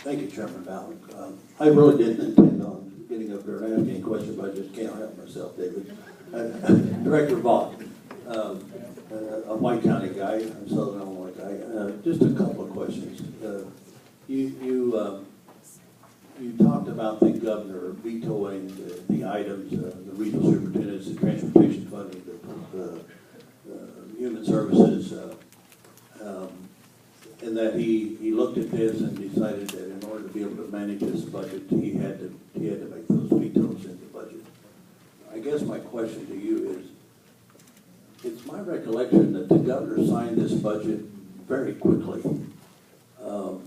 Thank you, Chairman Ballard. I really didn't intend on getting up there and asking any questions, but I just can't help myself, David. Director Vaught, a White County guy, a Southern Illinois guy. Just a couple of questions. You talked about the governor vetoing the items, the regional superintendents, the transportation funding, the human services, and that he looked at this and decided that in order to be able to manage this budget, he had to make those vetoes in the budget. I guess my question to you is, it's my recollection that the governor signed this budget very quickly. So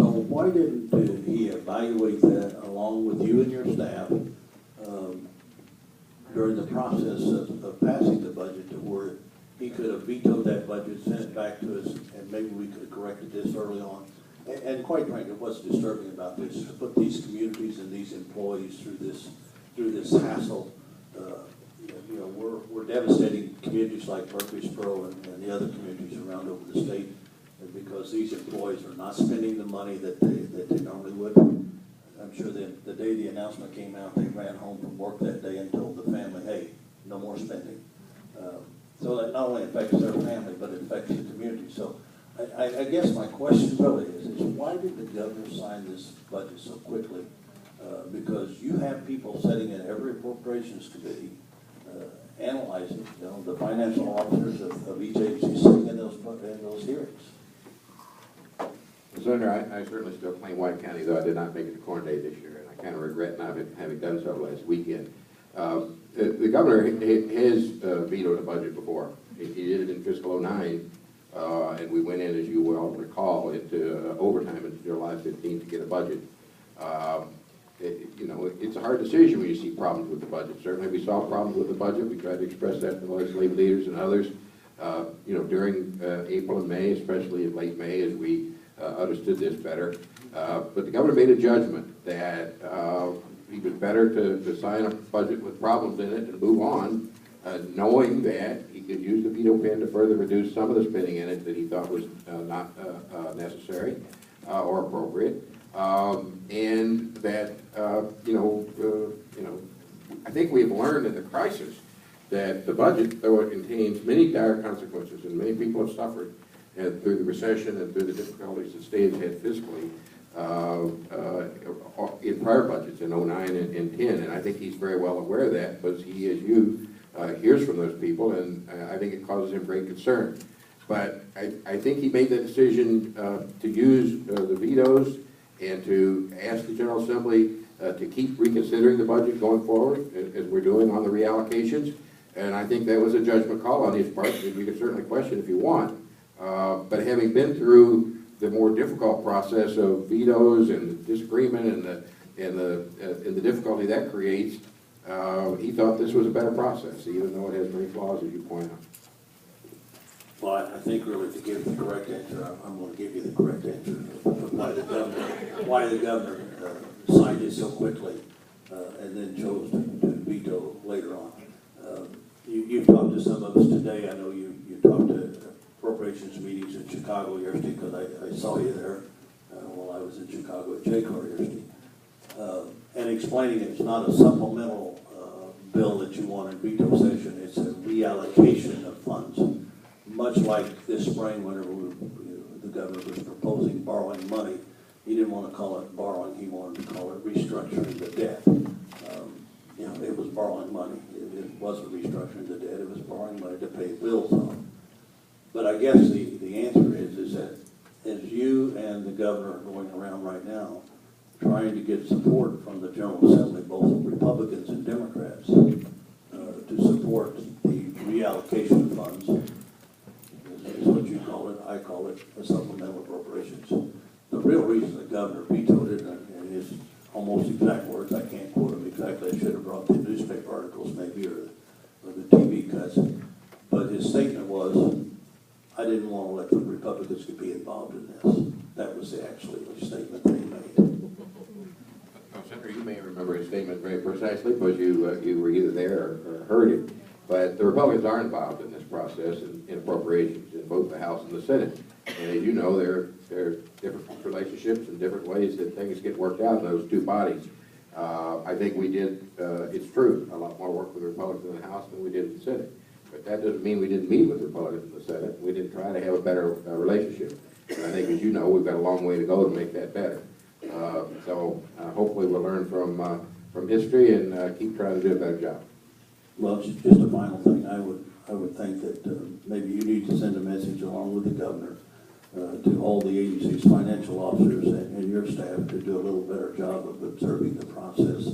why didn't he evaluate that along with you and your staff during the process of passing the budget to where he could have vetoed that budget, sent it back to us, and maybe we could have corrected this early on? And quite frankly, what's disturbing about this is to put these communities and these employees through this hassle. You know, we're devastating communities like Murphysboro and the other communities around over the state, because these employees are not spending the money that they normally would. I'm sure that the day the announcement came out, they ran home from work that day and told the family, hey, no more spending. So that not only affects their family, but it affects the community. So I guess my question really is why did the governor sign this budget so quickly? Because you have people sitting in every appropriations committee analyzing, the financial officers of each agency sitting in those hearings. Senator, I certainly still claim White County, though I did not make it to Corn Day this year, and I kind of regret not having done so last weekend. The governor has vetoed a budget before. He did it in fiscal 09, and we went in, as you well recall, into overtime until July 15th to get a budget. It's a hard decision when you see problems with the budget. Certainly we saw problems with the budget. We tried to express that to the legislative leaders and others, during April and May, especially in late May, as we understood this better. But the governor made a judgment that he was better to sign a budget with problems in it and move on, knowing that he could use the veto pen to further reduce some of the spending in it that he thought was not necessary or appropriate. And that, I think we've learned in the crisis that the budget, though it contains many dire consequences, and many people have suffered through the recession and through the difficulties the state has had fiscally in prior budgets in 09 and 10. And I think he's very well aware of that, because he, as you, hears from those people, and I think it causes him great concern. But I think he made the decision to use the vetoes and to ask the General Assembly to keep reconsidering the budget going forward, as we're doing on the reallocations. And I think that was a judgment call on his part. We can certainly question if you want. But having been through the more difficult process of vetoes and disagreement and the difficulty that creates, he thought this was a better process, even though it has many flaws, as you point out. Well, I think really to give the correct answer, I'm going to give you the correct answer of why the governor signed it so quickly and then chose to veto later on. You've talked to some of us today. I know you talked to appropriations meetings in Chicago yesterday, because I saw you there while I was in Chicago at JCAR yesterday. And explaining it's not a supplemental bill that you want in veto session, it's a reallocation of funds. Much like this spring, whenever the governor was proposing borrowing money, he didn't want to call it borrowing, he wanted to call it restructuring the debt. It was borrowing money. It wasn't restructuring the debt, it was borrowing money to pay bills on. But I guess the answer is that as you and the governor are going around right now, trying to get support from the General Assembly, both Republicans and Democrats, to support the reallocation of funds, is what you call it. I call it a supplemental appropriations. The real reason the governor vetoed it, and his almost exact words, I can't quote him exactly, I should have brought the newspaper articles maybe, or the TV cuts, but his statement was, I didn't want to let the Republicans be involved in this. That was actually the statement that he made. Senator, you may remember his statement very precisely, because you were either there or heard it. But the Republicans are involved in this process in appropriations in both the House and the Senate. And as you know, there are different relationships and different ways that things get worked out in those two bodies. I think we did, it's true, a lot more work with the Republicans in the House than we did in the Senate. But that doesn't mean we didn't meet with the Republicans in the Senate. We didn't try to have a better relationship. And I think, as you know, we've got a long way to go to make that better. So hopefully we'll learn from history and keep trying to do a better job. Well, just a final thing, I would think that maybe you need to send a message along with the governor to all the agency's financial officers and your staff to do a little better job of observing the process